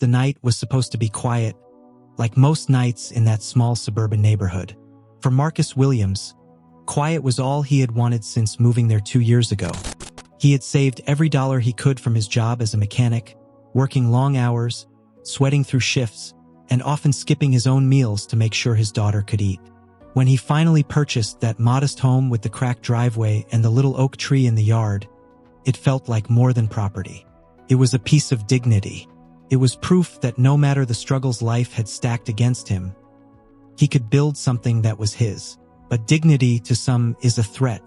The night was supposed to be quiet, like most nights in that small suburban neighborhood. For Marcus Williams, quiet was all he had wanted since moving there 2 years ago. He had saved every dollar he could from his job as a mechanic, working long hours, sweating through shifts, and often skipping his own meals to make sure his daughter could eat. When he finally purchased that modest home with the cracked driveway and the little oak tree in the yard, it felt like more than property. It was a piece of dignity. It was proof that no matter the struggles life had stacked against him, he could build something that was his. But dignity to some is a threat,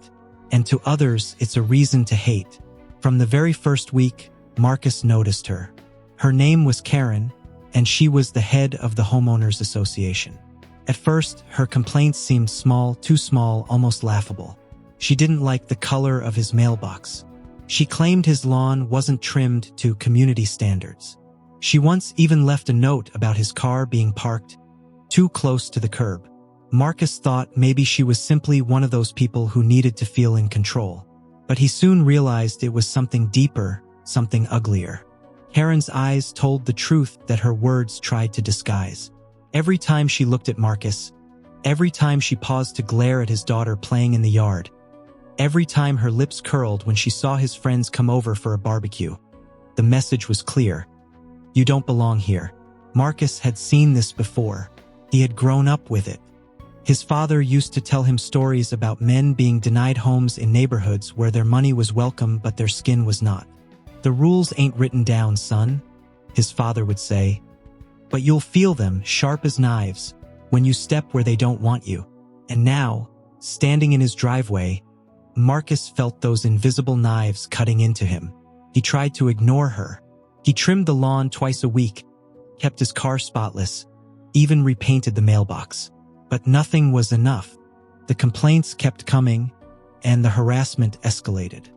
and to others it's a reason to hate. From the very first week, Marcus noticed her. Her name was Karen, and she was the head of the homeowners association. At first, her complaints seemed small, too small, almost laughable. She didn't like the color of his mailbox. She claimed his lawn wasn't trimmed to community standards. She once even left a note about his car being parked too close to the curb. Marcus thought maybe she was simply one of those people who needed to feel in control. But he soon realized it was something deeper, something uglier. Karen's eyes told the truth that her words tried to disguise. Every time she looked at Marcus, every time she paused to glare at his daughter playing in the yard, every time her lips curled when she saw his friends come over for a barbecue, the message was clear. You don't belong here. Marcus had seen this before. He had grown up with it. His father used to tell him stories about men being denied homes in neighborhoods where their money was welcome but their skin was not. The rules ain't written down, son, his father would say, but you'll feel them sharp as knives when you step where they don't want you. And now, standing in his driveway, Marcus felt those invisible knives cutting into him. He tried to ignore her. He trimmed the lawn twice a week, kept his car spotless, even repainted the mailbox. But nothing was enough. The complaints kept coming, and the harassment escalated.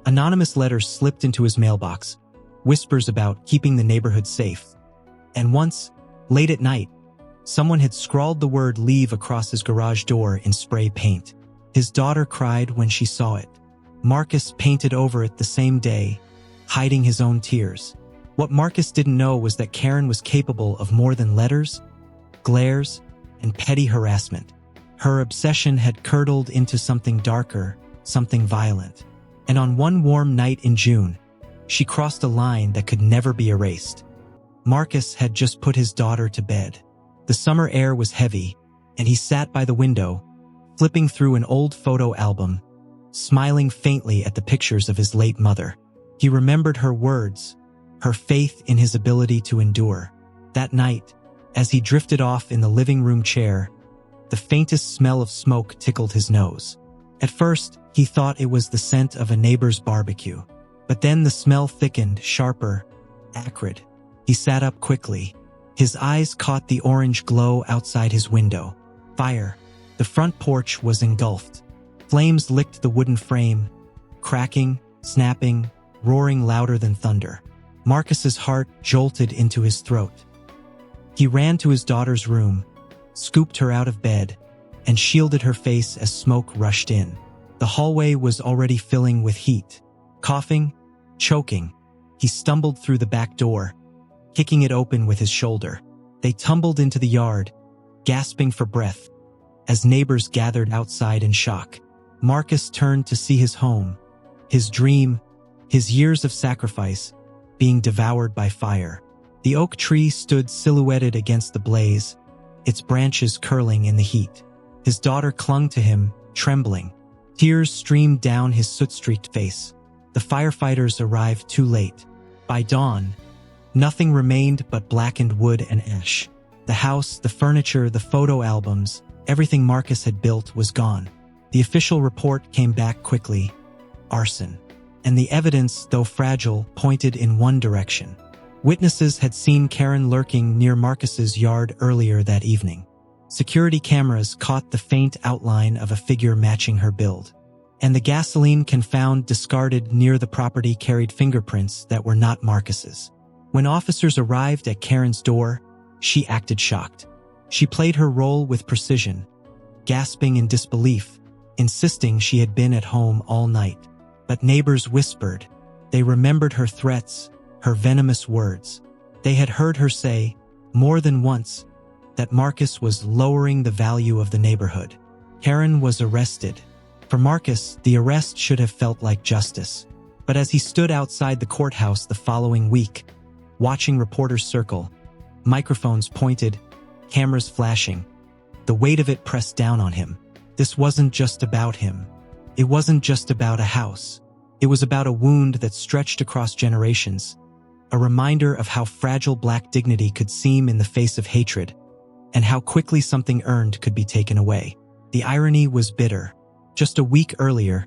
Anonymous letters slipped into his mailbox, whispers about keeping the neighborhood safe. And once, late at night, someone had scrawled the word "leave" across his garage door in spray paint. His daughter cried when she saw it. Marcus painted over it the same day, hiding his own tears. What Marcus didn't know was that Karen was capable of more than letters, glares, and petty harassment. Her obsession had curdled into something darker, something violent. And on one warm night in June, she crossed a line that could never be erased. Marcus had just put his daughter to bed. The summer air was heavy, and he sat by the window, flipping through an old photo album, smiling faintly at the pictures of his late mother. He remembered her words, her faith in his ability to endure. That night, as he drifted off in the living room chair, the faintest smell of smoke tickled his nose. At first, he thought it was the scent of a neighbor's barbecue. But then the smell thickened, sharper, acrid. He sat up quickly. His eyes caught the orange glow outside his window. Fire. The front porch was engulfed. Flames licked the wooden frame, cracking, snapping, roaring louder than thunder. Marcus's heart jolted into his throat. He ran to his daughter's room, scooped her out of bed, and shielded her face as smoke rushed in. The hallway was already filling with heat. Coughing, choking, he stumbled through the back door, kicking it open with his shoulder. They tumbled into the yard, gasping for breath, as neighbors gathered outside in shock. Marcus turned to see his home, his dream, his years of sacrifice, being devoured by fire. The oak tree stood silhouetted against the blaze, its branches curling in the heat. His daughter clung to him, trembling. Tears streamed down his soot-streaked face. The firefighters arrived too late. By dawn, nothing remained but blackened wood and ash. The house, the furniture, the photo albums, everything Marcus had built was gone. The official report came back quickly: arson. And the evidence, though fragile, pointed in one direction. Witnesses had seen Karen lurking near Marcus's yard earlier that evening. Security cameras caught the faint outline of a figure matching her build. And the gasoline can found discarded near the property carried fingerprints that were not Marcus's. When officers arrived at Karen's door, she acted shocked. She played her role with precision, gasping in disbelief, insisting she had been at home all night. But neighbors whispered. They remembered her threats, her venomous words. They had heard her say, more than once, that Marcus was lowering the value of the neighborhood. Karen was arrested. For Marcus, the arrest should have felt like justice. But as he stood outside the courthouse the following week, watching reporters circle, microphones pointed, cameras flashing, the weight of it pressed down on him. This wasn't just about him. It wasn't just about a house. It was about a wound that stretched across generations, a reminder of how fragile Black dignity could seem in the face of hatred, and how quickly something earned could be taken away. The irony was bitter. Just a week earlier,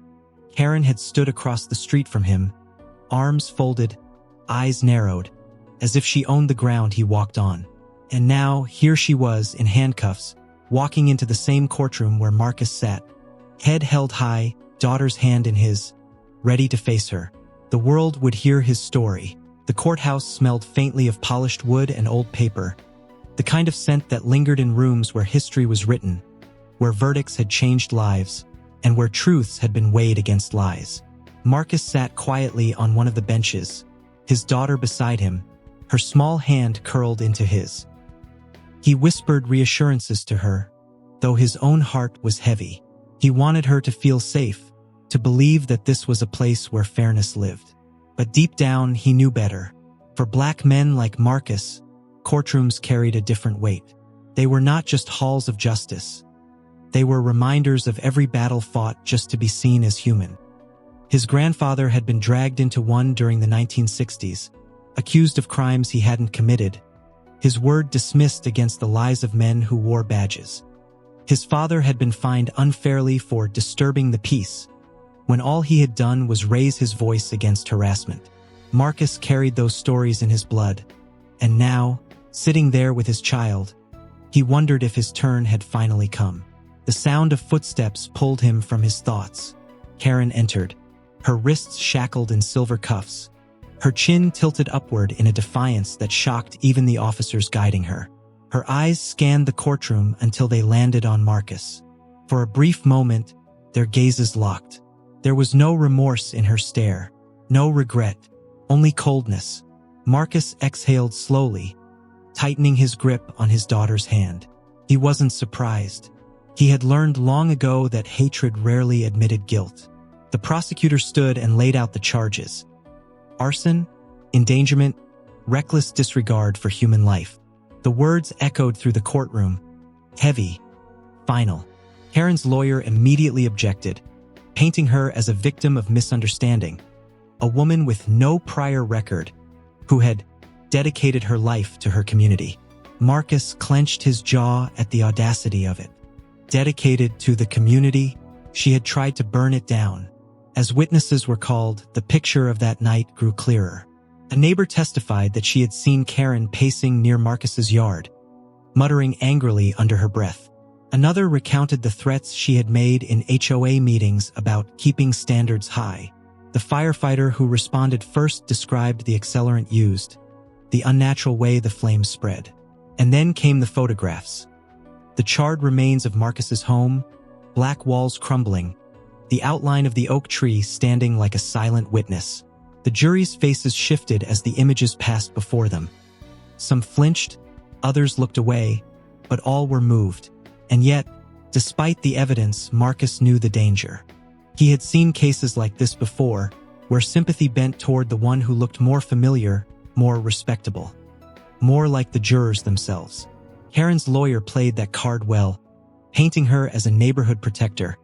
Karen had stood across the street from him, arms folded, eyes narrowed, as if she owned the ground he walked on. And now, here she was in handcuffs, walking into the same courtroom where Marcus sat, head held high, daughter's hand in his, ready to face her. The world would hear his story. The courthouse smelled faintly of polished wood and old paper, the kind of scent that lingered in rooms where history was written, where verdicts had changed lives, and where truths had been weighed against lies. Marcus sat quietly on one of the benches, his daughter beside him, her small hand curled into his. He whispered reassurances to her, though his own heart was heavy. He wanted her to feel safe, to believe that this was a place where fairness lived. But deep down, he knew better. For Black men like Marcus, courtrooms carried a different weight. They were not just halls of justice. They were reminders of every battle fought just to be seen as human. His grandfather had been dragged into one during the 1960s, accused of crimes he hadn't committed, his word dismissed against the lies of men who wore badges. His father had been fined unfairly for disturbing the peace, when all he had done was raise his voice against harassment. Marcus carried those stories in his blood, and now, sitting there with his child, he wondered if his turn had finally come. The sound of footsteps pulled him from his thoughts. Karen entered, her wrists shackled in silver cuffs, her chin tilted upward in a defiance that shocked even the officers guiding her. Her eyes scanned the courtroom until they landed on Marcus. For a brief moment, their gazes locked. There was no remorse in her stare, no regret, only coldness. Marcus exhaled slowly, tightening his grip on his daughter's hand. He wasn't surprised. He had learned long ago that hatred rarely admitted guilt. The prosecutor stood and laid out the charges: arson, endangerment, reckless disregard for human life. The words echoed through the courtroom, heavy, final. Karen's lawyer immediately objected, painting her as a victim of misunderstanding, a woman with no prior record, who had dedicated her life to her community. Marcus clenched his jaw at the audacity of it. Dedicated to the community, she had tried to burn it down. As witnesses were called, the picture of that night grew clearer. A neighbor testified that she had seen Karen pacing near Marcus's yard, muttering angrily under her breath. Another recounted the threats she had made in HOA meetings about keeping standards high. The firefighter who responded first described the accelerant used, the unnatural way the flames spread. And then came the photographs. The charred remains of Marcus's home, black walls crumbling, the outline of the oak tree standing like a silent witness. The jury's faces shifted as the images passed before them. Some flinched, others looked away, but all were moved. And yet, despite the evidence, Marcus knew the danger. He had seen cases like this before, where sympathy bent toward the one who looked more familiar, more respectable, more like the jurors themselves. Karen's lawyer played that card well, painting her as a neighborhood protector,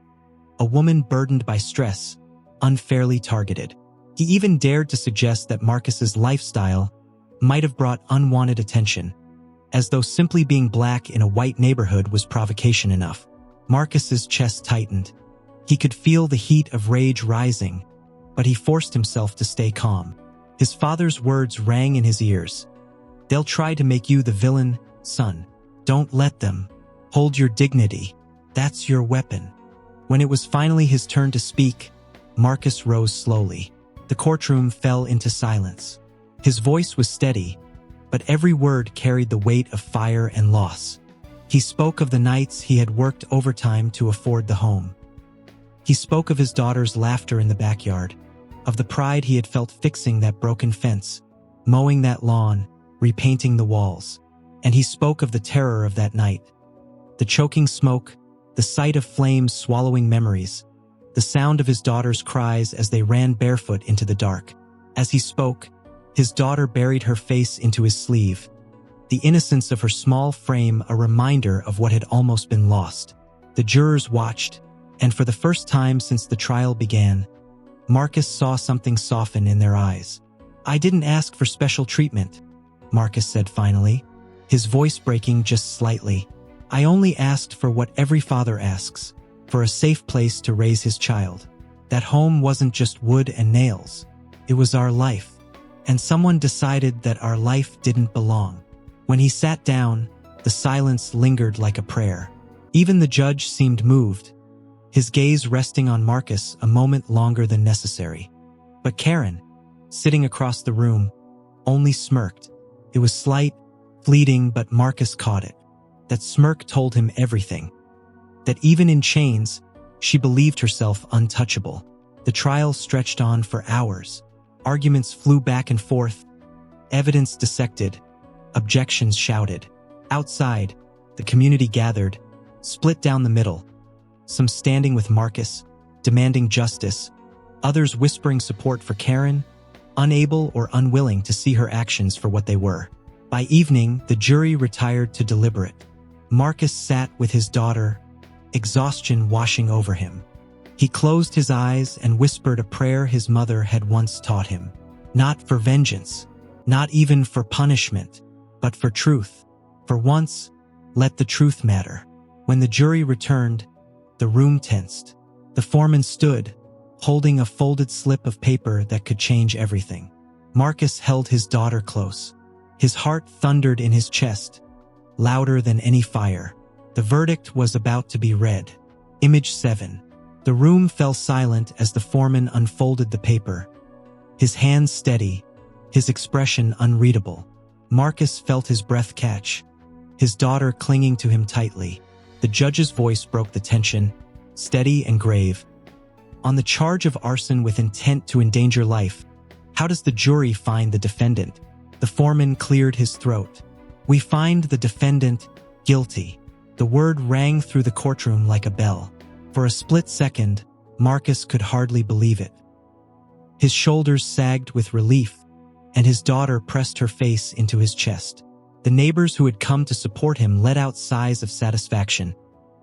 a woman burdened by stress, unfairly targeted. He even dared to suggest that Marcus's lifestyle might have brought unwanted attention, as though simply being Black in a white neighborhood was provocation enough. Marcus's chest tightened. He could feel the heat of rage rising, but he forced himself to stay calm. His father's words rang in his ears. "They'll try to make you the villain, son. Don't let them. Hold your dignity. That's your weapon." When it was finally his turn to speak, Marcus rose slowly. The courtroom fell into silence. His voice was steady, but every word carried the weight of fire and loss. He spoke of the nights he had worked overtime to afford the home. He spoke of his daughter's laughter in the backyard, of the pride he had felt fixing that broken fence, mowing that lawn, repainting the walls. And he spoke of the terror of that night. The choking smoke, the sight of flames swallowing memories, the sound of his daughter's cries as they ran barefoot into the dark. As he spoke, his daughter buried her face into his sleeve, the innocence of her small frame a reminder of what had almost been lost. The jurors watched, and for the first time since the trial began, Marcus saw something soften in their eyes. "I didn't ask for special treatment," Marcus said finally, his voice breaking just slightly. "I only asked for what every father asks, for a safe place to raise his child. That home wasn't just wood and nails. It was our life. And someone decided that our life didn't belong." When he sat down, the silence lingered like a prayer. Even the judge seemed moved, his gaze resting on Marcus a moment longer than necessary. But Karen, sitting across the room, only smirked. It was slight, fleeting, but Marcus caught it. That smirk told him everything. That even in chains, she believed herself untouchable. The trial stretched on for hours. Arguments flew back and forth. Evidence dissected. Objections shouted. Outside, the community gathered, split down the middle. Some standing with Marcus, demanding justice. Others whispering support for Karen, unable or unwilling to see her actions for what they were. By evening, the jury retired to deliberate. Marcus sat with his daughter, exhaustion washing over him. He closed his eyes and whispered a prayer his mother had once taught him. Not for vengeance, not even for punishment, but for truth. For once, let the truth matter. When the jury returned, the room tensed. The foreman stood, holding a folded slip of paper that could change everything. Marcus held his daughter close. His heart thundered in his chest, louder than any fire. The verdict was about to be read. Image 7. The room fell silent as the foreman unfolded the paper, his hands steady, his expression unreadable. Marcus felt his breath catch, his daughter clinging to him tightly. The judge's voice broke the tension, steady and grave. "On the charge of arson with intent to endanger life, how does the jury find the defendant?" The foreman cleared his throat. "We find the defendant guilty." The word rang through the courtroom like a bell. For a split second, Marcus could hardly believe it. His shoulders sagged with relief, and his daughter pressed her face into his chest. The neighbors who had come to support him let out sighs of satisfaction,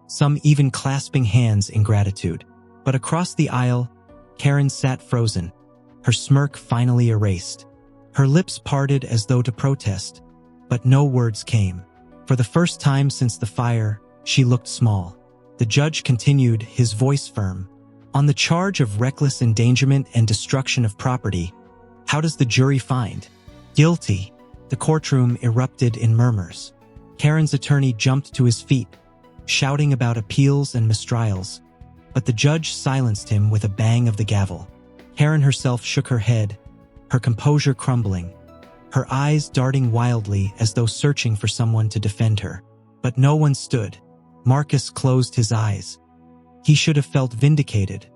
some even clasping hands in gratitude. But across the aisle, Karen sat frozen, her smirk finally erased. Her lips parted as though to protest, but no words came. For the first time since the fire, she looked small. The judge continued, his voice firm. "On the charge of reckless endangerment and destruction of property, how does the jury find? Guilty." The courtroom erupted in murmurs. Karen's attorney jumped to his feet, shouting about appeals and mistrials, but the judge silenced him with a bang of the gavel. Karen herself shook her head, her composure crumbling, her eyes darting wildly as though searching for someone to defend her. But no one stood. Marcus closed his eyes. He should have felt vindicated,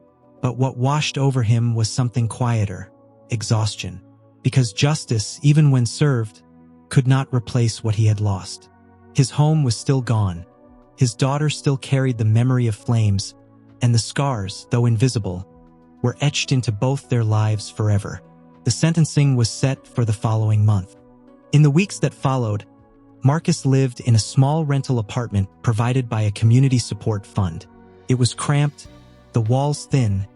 but what washed over him was something quieter: exhaustion. Because justice, even when served, could not replace what he had lost. His home was still gone. His daughter still carried the memory of flames, and the scars, though invisible, were etched into both their lives forever. The sentencing was set for the following month. In the weeks that followed, Marcus lived in a small rental apartment provided by a community support fund. It was cramped, the walls thin,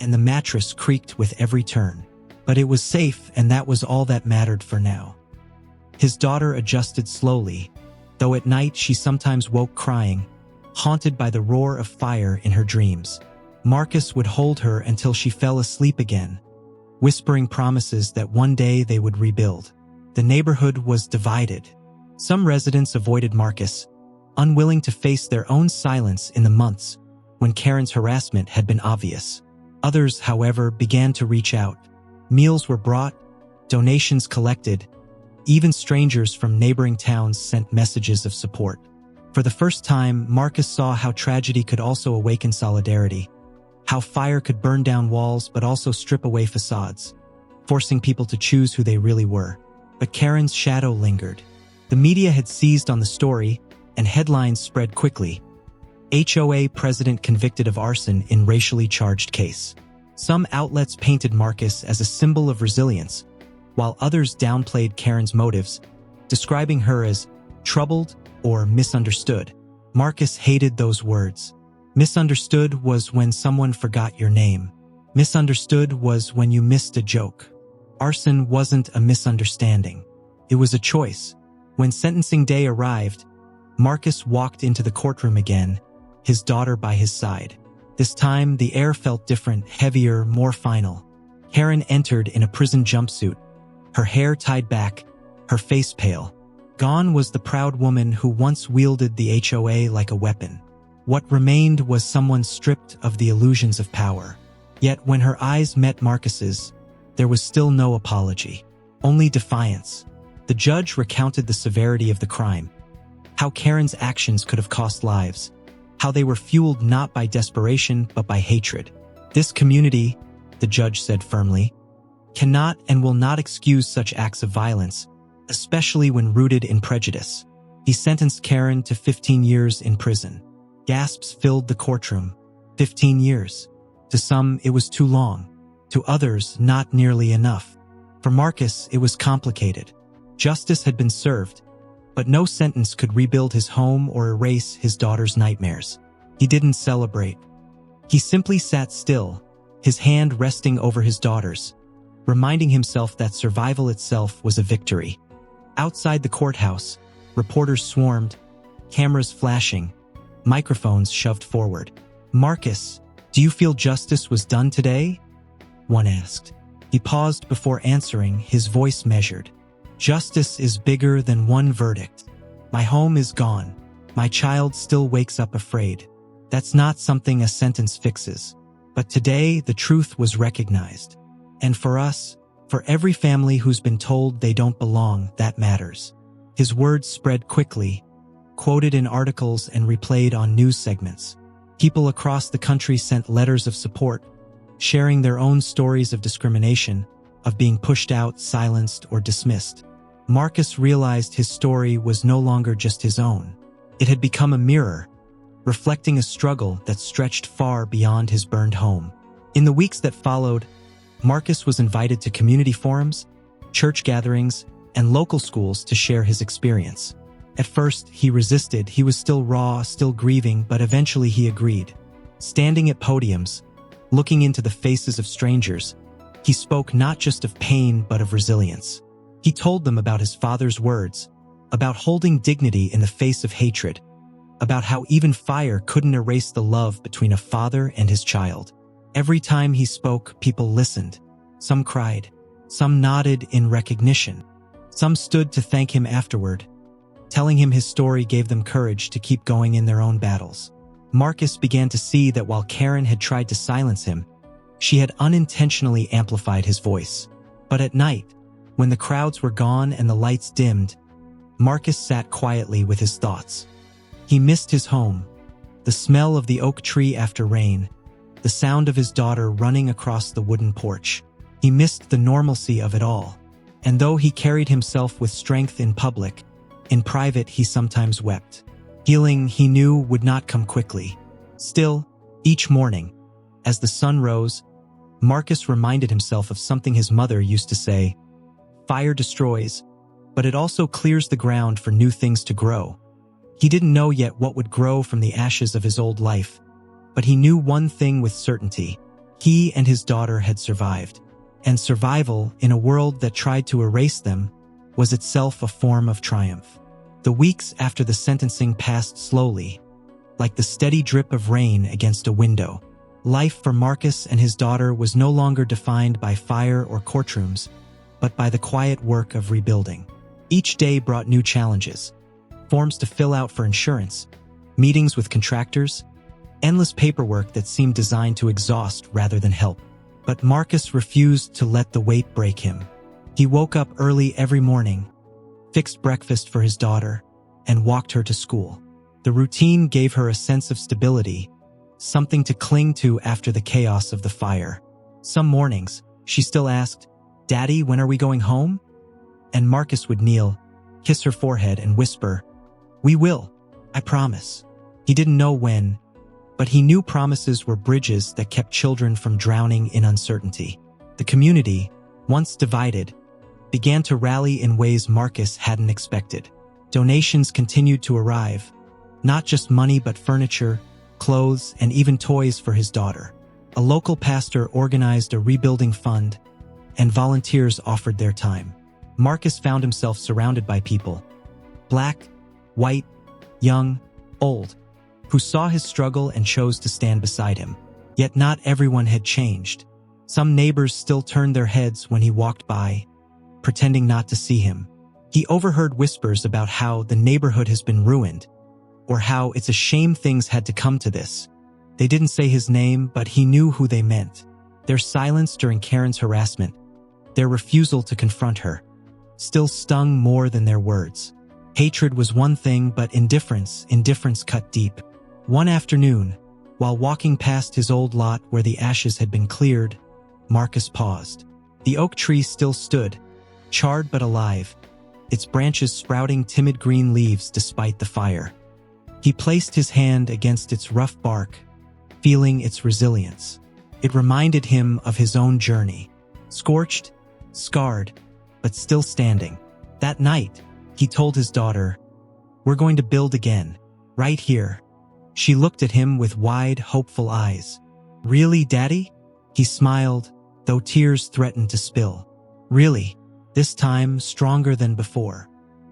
and the mattress creaked with every turn. But it was safe, and that was all that mattered for now. His daughter adjusted slowly, though at night she sometimes woke crying, haunted by the roar of fire in her dreams. Marcus would hold her until she fell asleep again, whispering promises that one day they would rebuild. The neighborhood was divided. Some residents avoided Marcus, unwilling to face their own silence in the months when Karen's harassment had been obvious. Others, however, began to reach out. Meals were brought, donations collected, even strangers from neighboring towns sent messages of support. For the first time, Marcus saw how tragedy could also awaken solidarity, how fire could burn down walls but also strip away facades, forcing people to choose who they really were. But Karen's shadow lingered. The media had seized on the story, and headlines spread quickly. HOA president convicted of arson in racially charged case. Some outlets painted Marcus as a symbol of resilience, while others downplayed Karen's motives, describing her as troubled or misunderstood. Marcus hated those words. Misunderstood was when someone forgot your name. Misunderstood was when you missed a joke. Arson wasn't a misunderstanding. It was a choice. When sentencing day arrived, Marcus walked into the courtroom again, his daughter by his side. This time, the air felt different, heavier, more final. Karen entered in a prison jumpsuit, her hair tied back, her face pale. Gone was the proud woman who once wielded the HOA like a weapon. What remained was someone stripped of the illusions of power. Yet when her eyes met Marcus's, there was still no apology, only defiance. The judge recounted the severity of the crime, how Karen's actions could have cost lives, how they were fueled not by desperation but by hatred. This community, the judge said firmly, cannot and will not excuse such acts of violence, especially when rooted in prejudice. He sentenced Karen to 15 years in prison. Gasps filled the courtroom. 15 years. To some, it was too long. To others, not nearly enough. For Marcus, it was complicated. Justice had been served, but no sentence could rebuild his home or erase his daughter's nightmares. He didn't celebrate. He simply sat still, his hand resting over his daughter's, reminding himself that survival itself was a victory. Outside the courthouse, reporters swarmed, cameras flashing, microphones shoved forward. "Marcus, do you feel justice was done today?" one asked. He paused before answering, his voice measured. "Justice is bigger than one verdict. My home is gone. My child still wakes up afraid. That's not something a sentence fixes. But today, the truth was recognized. And for us, for every family who's been told they don't belong, that matters." His words spread quickly, quoted in articles and replayed on news segments. People across the country sent letters of support, sharing their own stories of discrimination, of being pushed out, silenced, or dismissed. Marcus realized his story was no longer just his own. It had become a mirror, reflecting a struggle that stretched far beyond his burned home. In the weeks that followed, Marcus was invited to community forums, church gatherings, and local schools to share his experience. At first, he resisted. He was still raw, still grieving, but eventually he agreed. Standing at podiums, looking into the faces of strangers, he spoke not just of pain but of resilience. He told them about his father's words, about holding dignity in the face of hatred, about how even fire couldn't erase the love between a father and his child. Every time he spoke, people listened. Some cried, some nodded in recognition. Some stood to thank him afterward, telling him his story gave them courage to keep going in their own battles. Marcus began to see that while Karen had tried to silence him, she had unintentionally amplified his voice. But at night, when the crowds were gone and the lights dimmed, Marcus sat quietly with his thoughts. He missed his home, the smell of the oak tree after rain, the sound of his daughter running across the wooden porch. He missed the normalcy of it all. And though he carried himself with strength in public, in private he sometimes wept. Healing, he knew, would not come quickly. Still, each morning, as the sun rose, Marcus reminded himself of something his mother used to say: "Fire destroys, but it also clears the ground for new things to grow." He didn't know yet what would grow from the ashes of his old life, but he knew one thing with certainty: he and his daughter had survived. And survival, in a world that tried to erase them, was itself a form of triumph. The weeks after the sentencing passed slowly, like the steady drip of rain against a window. Life for Marcus and his daughter was no longer defined by fire or courtrooms, but by the quiet work of rebuilding. Each day brought new challenges: forms to fill out for insurance, meetings with contractors, endless paperwork that seemed designed to exhaust rather than help. But Marcus refused to let the weight break him. He woke up early every morning, fixed breakfast for his daughter, and walked her to school. The routine gave her a sense of stability, something to cling to after the chaos of the fire. Some mornings, she still asked, "Daddy, when are we going home?" and Marcus would kneel, kiss her forehead, and whisper, "We will, I promise." He didn't know when, but he knew promises were bridges that kept children from drowning in uncertainty. The community, once divided, began to rally in ways Marcus hadn't expected. Donations continued to arrive, not just money but furniture, clothes, and even toys for his daughter. A local pastor organized a rebuilding fund, and volunteers offered their time. Marcus found himself surrounded by people, black, white, young, old, who saw his struggle and chose to stand beside him. Yet not everyone had changed. Some neighbors still turned their heads when he walked by, pretending not to see him. He overheard whispers about how the neighborhood has been ruined, or how it's a shame things had to come to this. They didn't say his name, but he knew who they meant. Their silence during Karen's harassment, their refusal to confront her, still stung more than their words. Hatred was one thing, but indifference cut deep. One afternoon, while walking past his old lot where the ashes had been cleared, Marcus paused. The oak tree still stood, charred but alive, its branches sprouting timid green leaves despite the fire. He placed his hand against its rough bark, feeling its resilience. It reminded him of his own journey, scorched, scarred, but still standing. That night, he told his daughter, "We're going to build again, right here." She looked at him with wide, hopeful eyes. "Really, Daddy?" He smiled, though tears threatened to spill. "Really, this time stronger than before."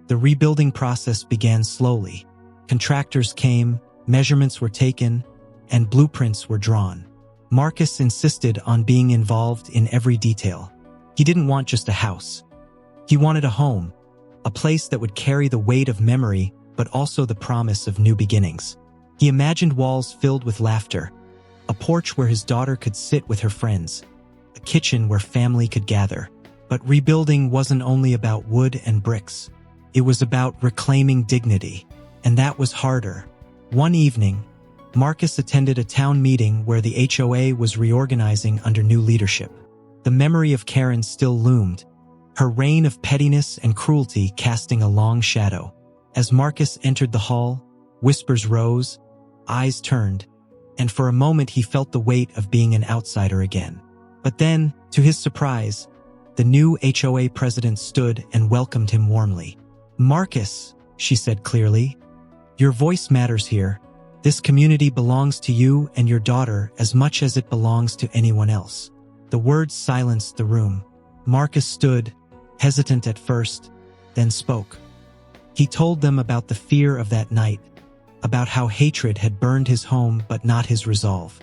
The rebuilding process began slowly. Contractors came, measurements were taken, and blueprints were drawn. Marcus insisted on being involved in every detail. He didn't want just a house. He wanted a home, a place that would carry the weight of memory but also the promise of new beginnings. He imagined walls filled with laughter, a porch where his daughter could sit with her friends, a kitchen where family could gather. But rebuilding wasn't only about wood and bricks. It was about reclaiming dignity, and that was harder. One evening, Marcus attended a town meeting where the HOA was reorganizing under new leadership. The memory of Karen still loomed, her reign of pettiness and cruelty casting a long shadow. As Marcus entered the hall, whispers rose, eyes turned, and for a moment he felt the weight of being an outsider again. But then, to his surprise, the new HOA president stood and welcomed him warmly. "Marcus," she said clearly, "your voice matters here. This community belongs to you and your daughter as much as it belongs to anyone else." The words silenced the room. Marcus stood, hesitant at first, then spoke. He told them about the fear of that night, about how hatred had burned his home but not his resolve.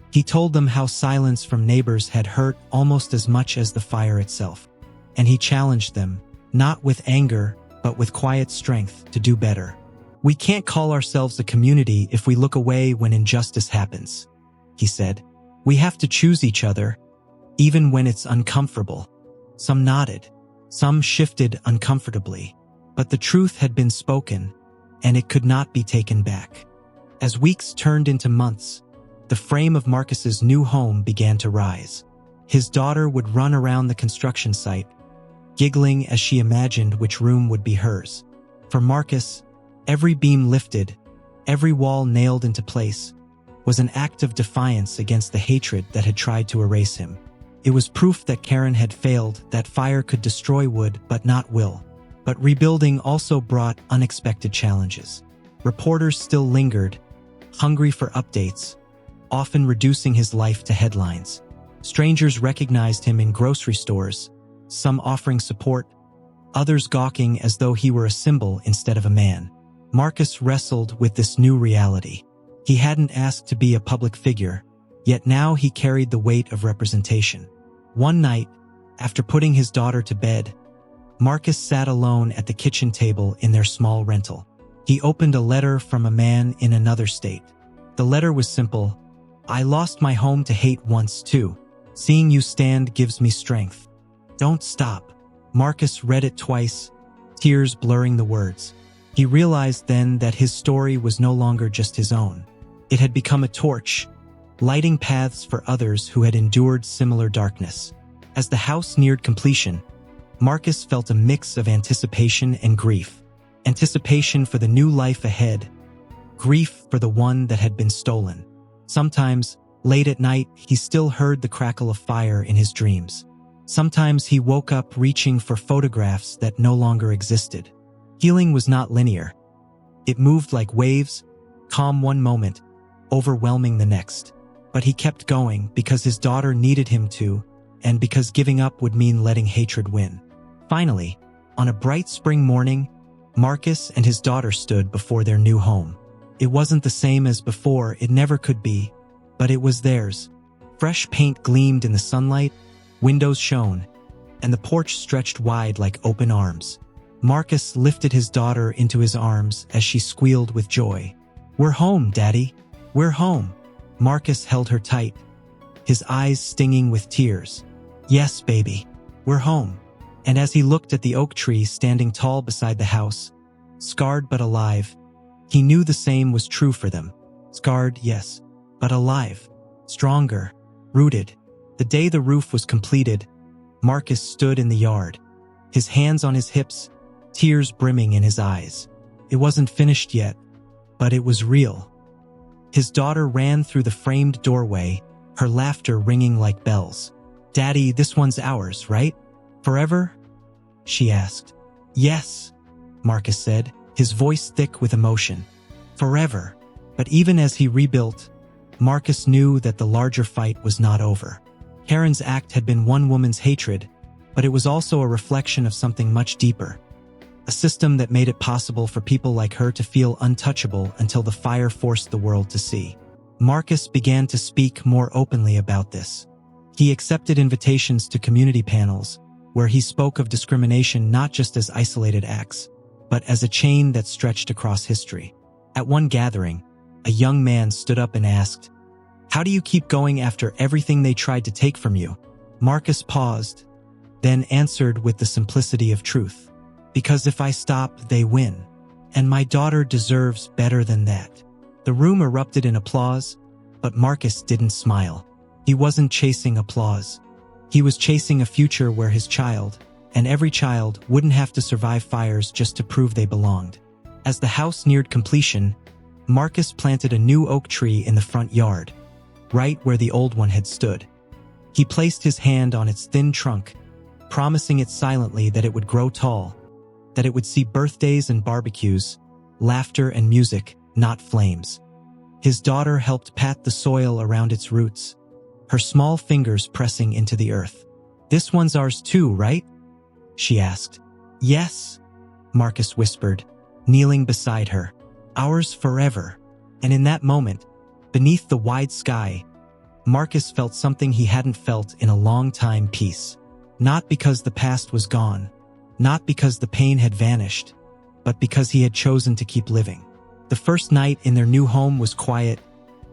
He told them how silence from neighbors had hurt almost as much as the fire itself. And he challenged them, not with anger, but with quiet strength, to do better. "We can't call ourselves a community if we look away when injustice happens," he said. "We have to choose each other, even when it's uncomfortable." Some nodded, some shifted uncomfortably, but the truth had been spoken, and it could not be taken back. As weeks turned into months, the frame of Marcus's new home began to rise. His daughter would run around the construction site, giggling as she imagined which room would be hers. For Marcus, every beam lifted, every wall nailed into place, was an act of defiance against the hatred that had tried to erase him. It was proof that Karen had failed, that fire could destroy wood but not will. But rebuilding also brought unexpected challenges. Reporters still lingered, hungry for updates, often reducing his life to headlines. Strangers recognized him in grocery stores, some offering support, others gawking as though he were a symbol instead of a man. Marcus wrestled with this new reality. He hadn't asked to be a public figure, yet now he carried the weight of representation. One night, after putting his daughter to bed, Marcus sat alone at the kitchen table in their small rental. He opened a letter from a man in another state. The letter was simple: "I lost my home to hate once too. Seeing you stand gives me strength. Don't stop." Marcus read it twice, tears blurring the words. He realized then that his story was no longer just his own. It had become a torch, lighting paths for others who had endured similar darkness. As the house neared completion, Marcus felt a mix of anticipation and grief. Anticipation for the new life ahead, grief for the one that had been stolen. Sometimes, late at night, he still heard the crackle of fire in his dreams. Sometimes he woke up reaching for photographs that no longer existed. Healing was not linear. It moved like waves, calm one moment, overwhelming the next. But he kept going because his daughter needed him to, and because giving up would mean letting hatred win. Finally, on a bright spring morning, Marcus and his daughter stood before their new home. It wasn't the same as before, it never could be, but it was theirs. Fresh paint gleamed in the sunlight, windows shone, and the porch stretched wide like open arms. Marcus lifted his daughter into his arms as she squealed with joy. "We're home, Daddy. We're home." Marcus held her tight, his eyes stinging with tears. "Yes, baby, we're home." And as he looked at the oak tree standing tall beside the house, scarred but alive, he knew the same was true for them. Scarred, yes, but alive, stronger, rooted. The day the roof was completed, Marcus stood in the yard, his hands on his hips, tears brimming in his eyes. It wasn't finished yet, but it was real. His daughter ran through the framed doorway, her laughter ringing like bells. "Daddy, this one's ours, right? Forever?" she asked. "Yes," Marcus said, his voice thick with emotion. "Forever." But even as he rebuilt, Marcus knew that the larger fight was not over. Karen's act had been one woman's hatred, but it was also a reflection of something much deeper. A system that made it possible for people like her to feel untouchable until the fire forced the world to see. Marcus began to speak more openly about this. He accepted invitations to community panels, where he spoke of discrimination not just as isolated acts, but as a chain that stretched across history. At one gathering, a young man stood up and asked, "How do you keep going after everything they tried to take from you?" Marcus paused, then answered with the simplicity of truth. "Because if I stop, they win. And my daughter deserves better than that." The room erupted in applause, but Marcus didn't smile. He wasn't chasing applause. He was chasing a future where his child, and every child, wouldn't have to survive fires just to prove they belonged. As the house neared completion, Marcus planted a new oak tree in the front yard, right where the old one had stood. He placed his hand on its thin trunk, promising it silently that it would grow tall, that it would see birthdays and barbecues, laughter and music, not flames. His daughter helped pat the soil around its roots, her small fingers pressing into the earth. "This one's ours too, right?" she asked. "Yes," Marcus whispered, kneeling beside her. "Ours forever." And in that moment, beneath the wide sky, Marcus felt something he hadn't felt in a long time: peace. Not because the past was gone, not because the pain had vanished, but because he had chosen to keep living. The first night in their new home was quiet,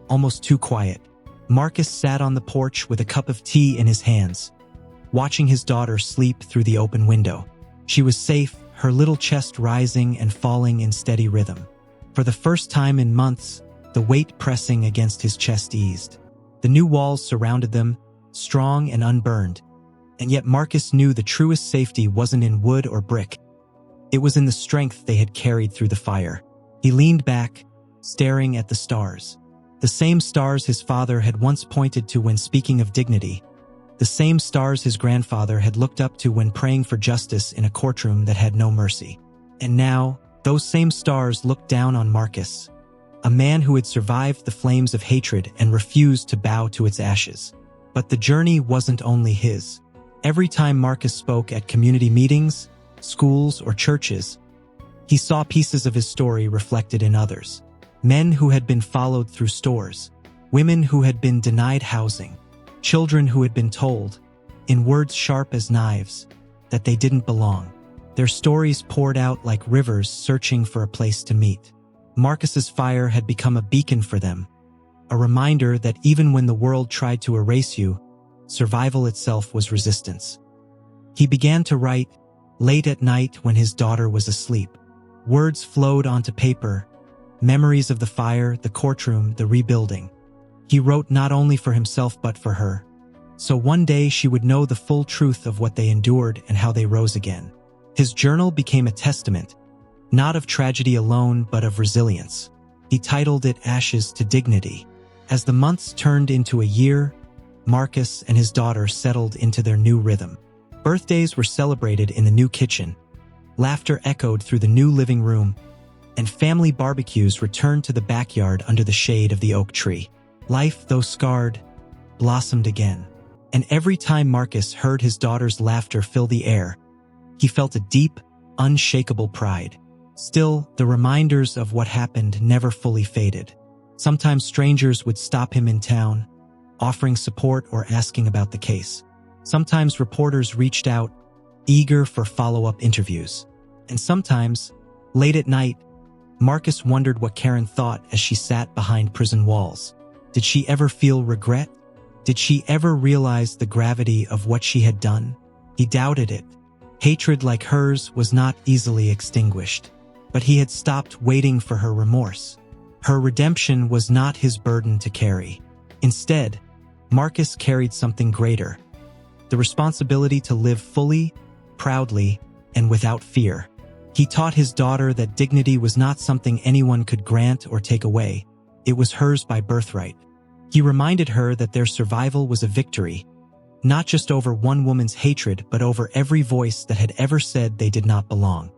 almost too quiet. Marcus sat on the porch with a cup of tea in his hands, watching his daughter sleep through the open window. She was safe, her little chest rising and falling in steady rhythm. For the first time in months, the weight pressing against his chest eased. The new walls surrounded them, strong and unburned, and yet Marcus knew the truest safety wasn't in wood or brick. It was in the strength they had carried through the fire. He leaned back, staring at the stars. The same stars his father had once pointed to when speaking of dignity. The same stars his grandfather had looked up to when praying for justice in a courtroom that had no mercy. And now, those same stars looked down on Marcus, a man who had survived the flames of hatred and refused to bow to its ashes. But the journey wasn't only his. Every time Marcus spoke at community meetings, schools, or churches, he saw pieces of his story reflected in others. Men who had been followed through stores, women who had been denied housing, children who had been told, in words sharp as knives, that they didn't belong. Their stories poured out like rivers searching for a place to meet. Marcus's fire had become a beacon for them, a reminder that even when the world tried to erase you, survival itself was resistance. He began to write, late at night when his daughter was asleep. Words flowed onto paper, memories of the fire, the courtroom, the rebuilding. He wrote not only for himself but for her, so one day she would know the full truth of what they endured and how they rose again. His journal became a testament, not of tragedy alone but of resilience. He titled it Ashes to Dignity. As the months turned into a year, Marcus and his daughter settled into their new rhythm. Birthdays were celebrated in the new kitchen, laughter echoed through the new living room, and family barbecues returned to the backyard under the shade of the oak tree. Life, though scarred, blossomed again. And every time Marcus heard his daughter's laughter fill the air, he felt a deep, unshakable pride. Still, the reminders of what happened never fully faded. Sometimes strangers would stop him in town, offering support or asking about the case. Sometimes reporters reached out, eager for follow-up interviews. And sometimes, late at night, Marcus wondered what Karen thought as she sat behind prison walls. Did she ever feel regret? Did she ever realize the gravity of what she had done? He doubted it. Hatred like hers was not easily extinguished. But he had stopped waiting for her remorse. Her redemption was not his burden to carry. Instead, Marcus carried something greater: the responsibility to live fully, proudly, and without fear. He taught his daughter that dignity was not something anyone could grant or take away. It was hers by birthright. He reminded her that their survival was a victory, not just over one woman's hatred, but over every voice that had ever said they did not belong.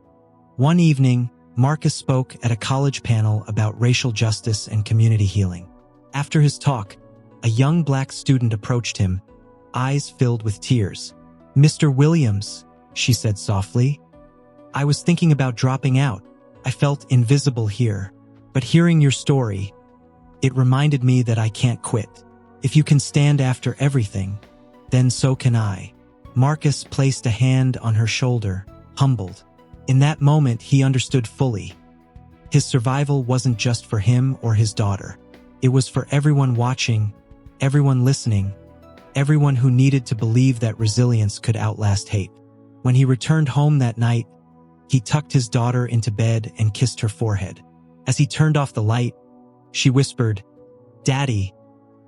One evening, Marcus spoke at a college panel about racial justice and community healing. After his talk, a young black student approached him, eyes filled with tears. "Mr. Williams," she said softly, "I was thinking about dropping out. I felt invisible here. But hearing your story, it reminded me that I can't quit. If you can stand after everything, then so can I." Marcus placed a hand on her shoulder, humbled. In that moment, he understood fully. His survival wasn't just for him or his daughter. It was for everyone watching, everyone listening, everyone who needed to believe that resilience could outlast hate. When he returned home that night, he tucked his daughter into bed and kissed her forehead. As he turned off the light, she whispered, "Daddy,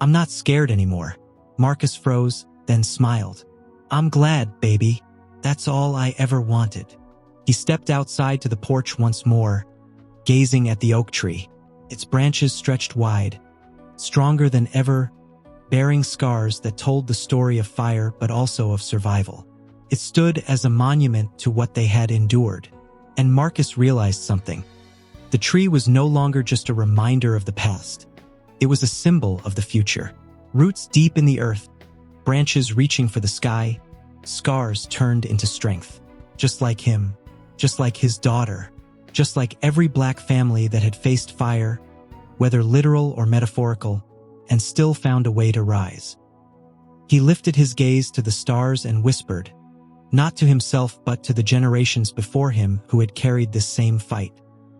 I'm not scared anymore." Marcus froze, then smiled. "I'm glad, baby. That's all I ever wanted." He stepped outside to the porch once more, gazing at the oak tree. Its branches stretched wide, stronger than ever, bearing scars that told the story of fire but also of survival. It stood as a monument to what they had endured. And Marcus realized something. The tree was no longer just a reminder of the past. It was a symbol of the future. Roots deep in the earth, branches reaching for the sky, scars turned into strength. Just like him, just like his daughter, just like every black family that had faced fire, whether literal or metaphorical, and still found a way to rise. He lifted his gaze to the stars and whispered, not to himself but to the generations before him who had carried this same fight,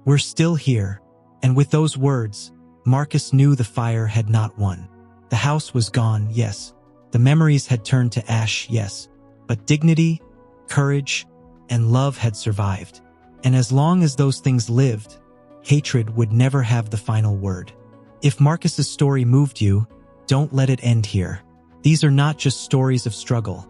"We're still here." And with those words, Marcus knew the fire had not won. The house was gone, yes. The memories had turned to ash, yes. But dignity, courage, and love had survived. And as long as those things lived, hatred would never have the final word. If Marcus's story moved you, don't let it end here. These are not just stories of struggle.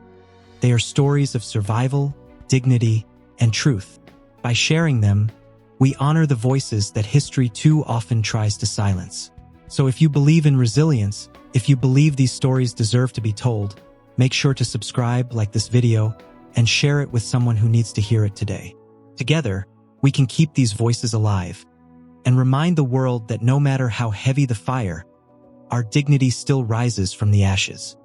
They are stories of survival, dignity, and truth. By sharing them, we honor the voices that history too often tries to silence. So if you believe in resilience, if you believe these stories deserve to be told, make sure to subscribe, like this video, and share it with someone who needs to hear it today. Together, we can keep these voices alive and remind the world that no matter how heavy the fire, our dignity still rises from the ashes.